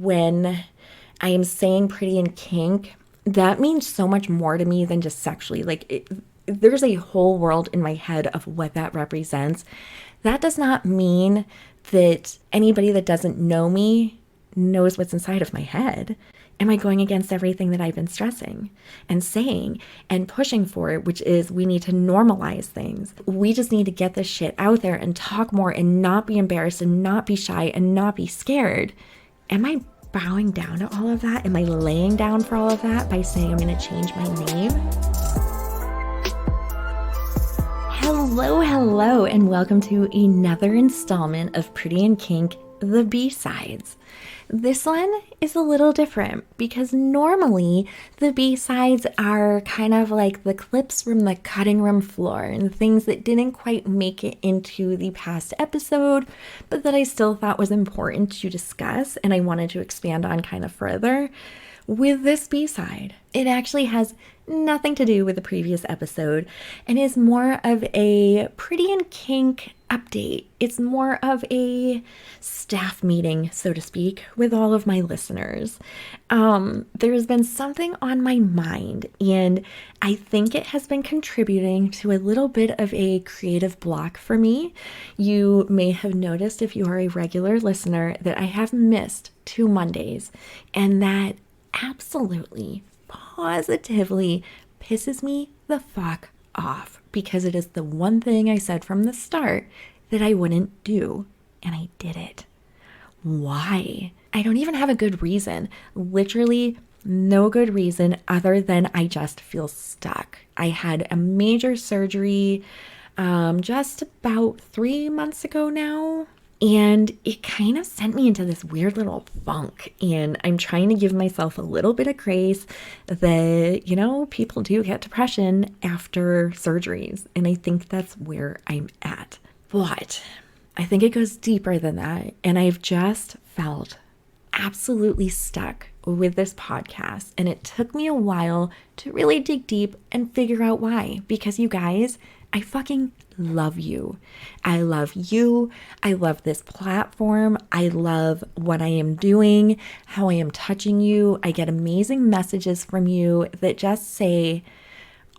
when I am saying pretty in kink, that means so much more to me than just sexually. There's a whole world in my head of what that represents. That does not mean that anybody that doesn't know me knows what's inside of my head. Am I going against everything that I've been stressing and saying and pushing for, which is we need to normalize things. We just need to get this shit out there and talk more and not be embarrassed and not be shy and not be scared. Am I bowing down to all of that? Am I laying down for all of that by saying I'm going to change my name? Hello, and welcome to another installment of Pretty in Kink, the B-Sides. This one is a little different because normally the B-sides are kind of like the clips from the cutting room floor and things that didn't quite make it into the past episode, but that I still thought was important to discuss and I wanted to expand on kind of further. With this B-side, it actually has nothing to do with the previous episode and is more of a Pretty in Kink update. It's more of a staff meeting, so to speak, with all of my listeners. There's been something on my mind, and I think it has been contributing to a little bit of a creative block for me. You may have noticed, if you are a regular listener, that I have missed 2 Mondays, and that absolutely, positively pisses me the fuck off because it is the one thing I said from the start that I wouldn't do, and I did it. Why? I don't even have a good reason. Literally no good reason other than I just feel stuck. I had a major surgery just about 3 months ago now. And it kind of sent me into this weird little funk. And I'm trying to give myself a little bit of grace that, people do get depression after surgeries. And I think that's where I'm at. But I think it goes deeper than that. And I've just felt absolutely stuck with this podcast. And it took me a while to really dig deep and figure out why. Because you guys, I fucking love you. I love you. I love this platform. I love what I am doing, how I am touching you. I get amazing messages from you that just say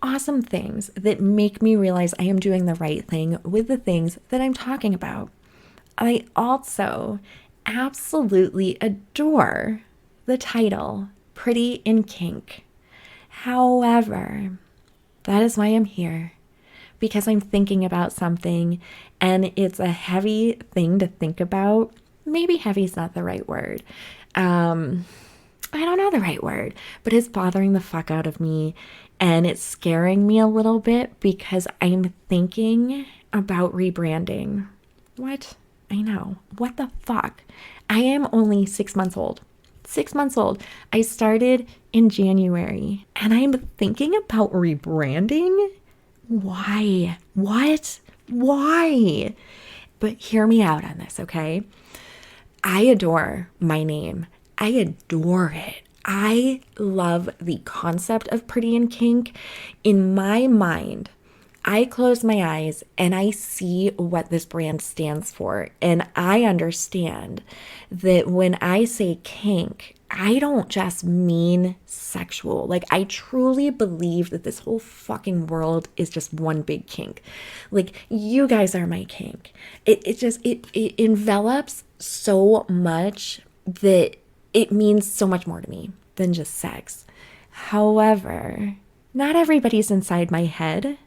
awesome things that make me realize I am doing the right thing with the things that I'm talking about. I also absolutely adore the title, Pretty in Kink. However, that is why I'm here. Because I'm thinking about something and it's a heavy thing to think about. Maybe heavy is not the right word. I don't know the right word, but it's bothering the fuck out of me and it's scaring me a little bit because I'm thinking about rebranding. What? I know. What the fuck? I am only 6 months old. 6 months old. I started in January and I'm thinking about rebranding. Why? What? Why? But hear me out on this, okay? I adore my name. I adore it. I love the concept of Pretty in Kink. In my mind, I close my eyes and I see what this brand stands for. And I understand that when I say kink, I don't just mean sexual. Like, I truly believe that this whole fucking world is just one big kink. Like, you guys are my kink. It envelops so much that it means so much more to me than just sex. However, not everybody's inside my head.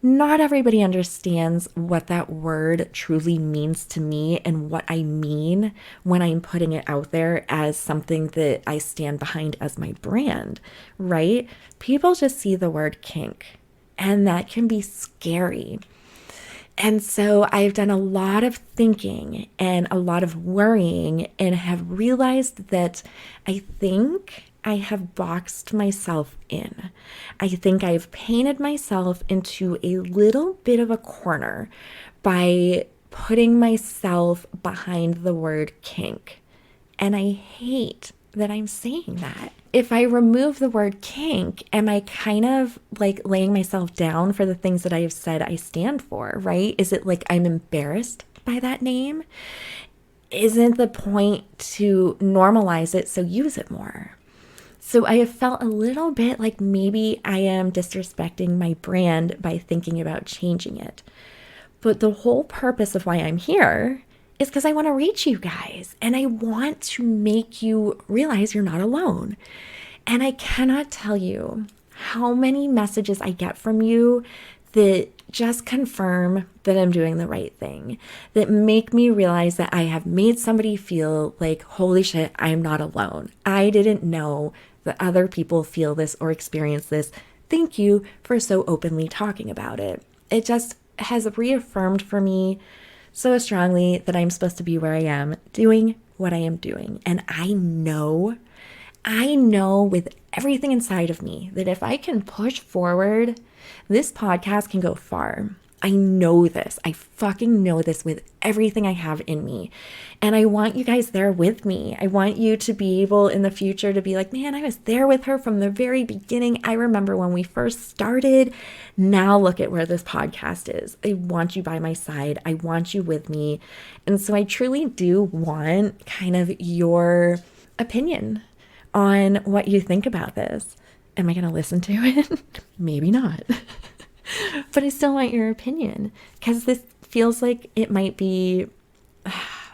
Not everybody understands what that word truly means to me and what I mean when I'm putting it out there as something that I stand behind as my brand, right? People just see the word kink, and that can be scary. And so I've done a lot of thinking and a lot of worrying and have realized that I think I have boxed myself in. I think I've painted myself into a little bit of a corner by putting myself behind the word kink. And I hate that I'm saying that. If I remove the word kink, am I kind of like laying myself down for the things that I have said I stand for, right? Is it like I'm embarrassed by that name? isn't the point to normalize it, so use it more? So I have felt a little bit like maybe I am disrespecting my brand by thinking about changing it. But the whole purpose of why I'm here is because I want to reach you guys and I want to make you realize you're not alone. And I cannot tell you how many messages I get from you that just confirm that I'm doing the right thing, that make me realize that I have made somebody feel like, holy shit, I'm not alone. I didn't know that other people feel this or experience this. Thank you for so openly talking about it. It just has reaffirmed for me so strongly that I'm supposed to be where I am, doing what I am doing. And I know with everything inside of me that if I can push forward, this podcast can go far. I know this. I fucking know this with everything I have in me. And I want you guys there with me. I want you to be able in the future to be like, man, I was there with her from the very beginning. I remember when we first started. Now look at where this podcast is. I want you by my side. I want you with me. And so I truly do want kind of your opinion on what you think about this. Am I going to listen to it? Maybe not. But I still want your opinion because this feels like it might be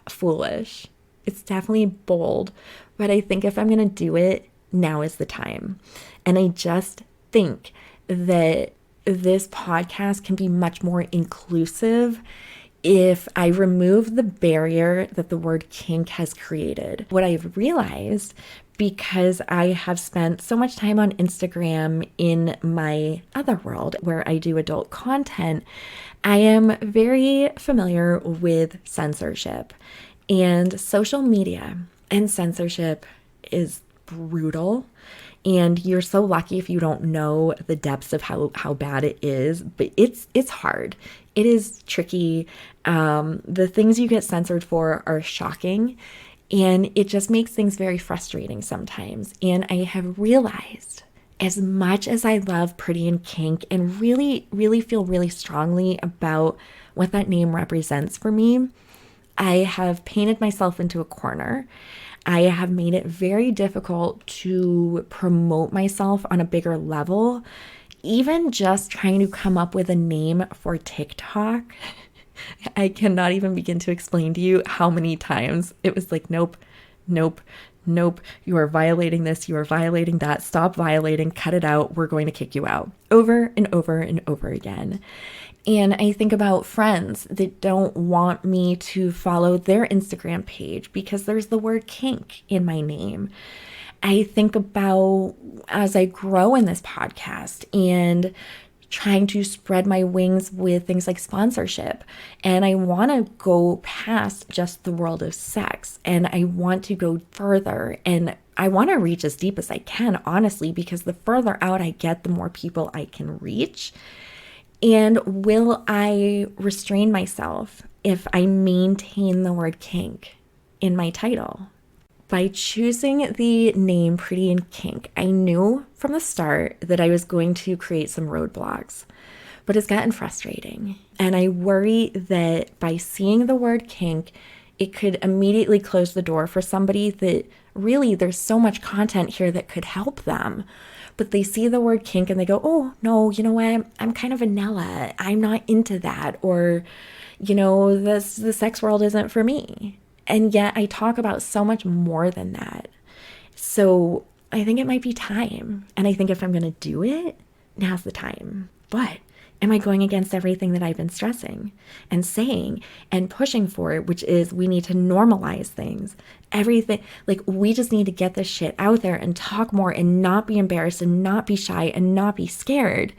foolish. It's definitely bold, but I think if I'm going to do it, now is the time. And I just think that this podcast can be much more inclusive if I remove the barrier that the word kink has created. What I've realized, because I have spent so much time on Instagram in my other world where I do adult content, I am very familiar with censorship. And social media and censorship is brutal. And you're so lucky if you don't know the depths of how bad it is, but it's hard. It is tricky. The things you get censored for are shocking, and it just makes things very frustrating sometimes. And I have realized, as much as I love Pretty In Kink and really, really feel really strongly about what that name represents for me, I have painted myself into a corner. I have made it very difficult to promote myself on a bigger level. Even just trying to come up with a name for TikTok, I cannot even begin to explain to you how many times it was like, nope, nope, nope, you are violating this, you are violating that, stop violating, cut it out, we're going to kick you out, over and over and over again. And I think about friends that don't want me to follow their Instagram page because there's the word kink in my name. I think about as I grow in this podcast and trying to spread my wings with things like sponsorship. And I want to go past just the world of sex. And I want to go further. And I want to reach as deep as I can, honestly, because the further out I get, the more people I can reach. And will I restrain myself if I maintain the word kink in my title? By choosing the name Pretty In Kink, I knew from the start that I was going to create some roadblocks, but it's gotten frustrating. And I worry that by seeing the word kink, it could immediately close the door for somebody that really there's so much content here that could help them. But they see the word kink and they go, oh, no, you know what? I'm kind of vanilla. I'm not into that. Or, you know, the sex world isn't for me. And yet I talk about so much more than that. So I think it might be time. And I think if I'm going to do it, now's the time. But am I going against everything that I've been stressing and saying and pushing for, which is we need to normalize things, everything. Like we just need to get this shit out there and talk more and not be embarrassed and not be shy and not be scared.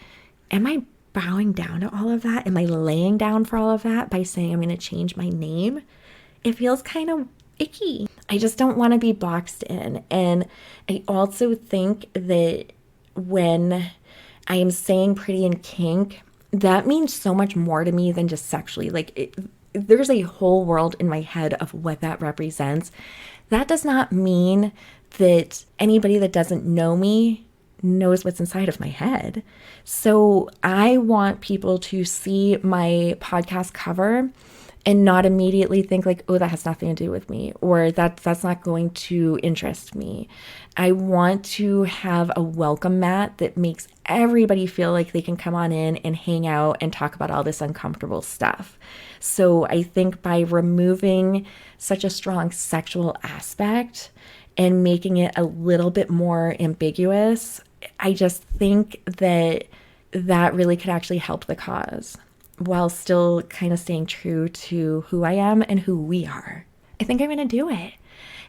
Am I bowing down to all of that? Am I laying down for all of that by saying I'm going to change my name? It feels kind of icky. I just don't want to be boxed in. And I also think that when I am saying Pretty In Kink, that means so much more to me than just sexually. Like there's a whole world in my head of what that represents. That does not mean that anybody that doesn't know me knows what's inside of my head. So I want people to see my podcast cover and not immediately think like, oh, that has nothing to do with me, or that's not going to interest me. I want to have a welcome mat that makes everybody feel like they can come on in and hang out and talk about all this uncomfortable stuff. So I think by removing such a strong sexual aspect and making it a little bit more ambiguous, I just think that that really could actually help the cause while still kind of staying true to who I am and who we are. I think I'm going to do it.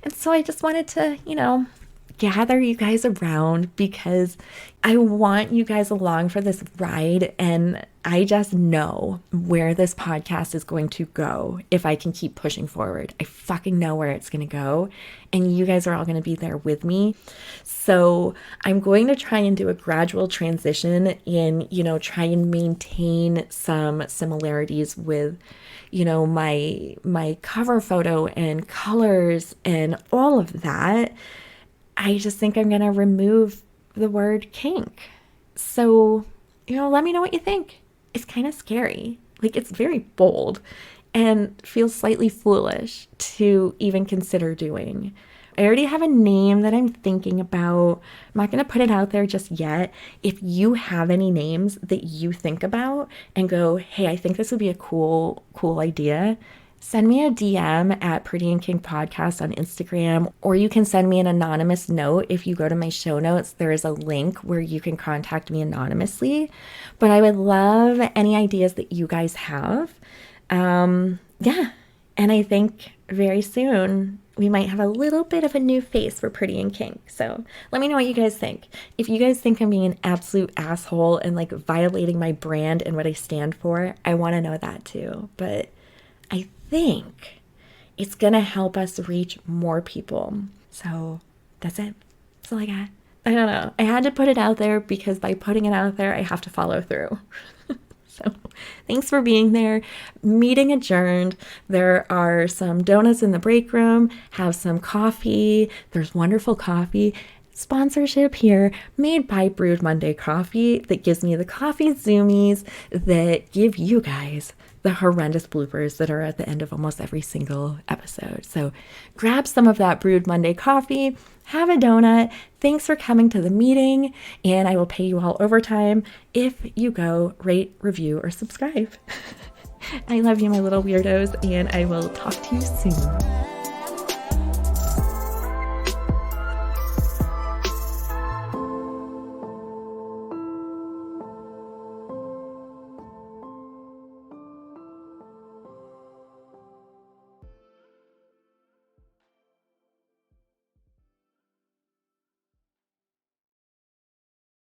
And so I just wanted to, gather you guys around because I want you guys along for this ride. And I just know where this podcast is going to go if I can keep pushing forward. I fucking know where it's going to go. And you guys are all going to be there with me. So I'm going to try and do a gradual transition and, try and maintain some similarities with, my cover photo and colors and all of that. I just think I'm going to remove the word kink. So, let me know what you think. It's kind of scary. Like, it's very bold and feels slightly foolish to even consider doing. I already have a name that I'm thinking about. I'm not going to put it out there just yet. If you have any names that you think about and go, hey, I think this would be a cool idea, send me a DM at Pretty In Kink Podcast on Instagram, or you can send me an anonymous note. If you go to my show notes, there is a link where you can contact me anonymously. But I would love any ideas that you guys have. Yeah. And I think very soon we might have a little bit of a new face for Pretty In Kink. So let me know what you guys think. If you guys think I'm being an absolute asshole and like violating my brand and what I stand for, I want to know that too. But I think it's going to help us reach more people. So that's it. That's all I got. I don't know. I had to put it out there because by putting it out there, I have to follow through. So thanks for being there. Meeting adjourned. There are some donuts in the break room. Have some coffee. There's wonderful coffee. Sponsorship here, made by Brewed Monday Coffee, that gives me the coffee zoomies that give you guys the horrendous bloopers that are at the end of almost every single episode. So grab some of that Brewed Monday coffee, have a donut. Thanks for coming to the meeting, and I will pay you all overtime if you go rate, review, or subscribe. I love you, my little weirdos, and I will talk to you soon.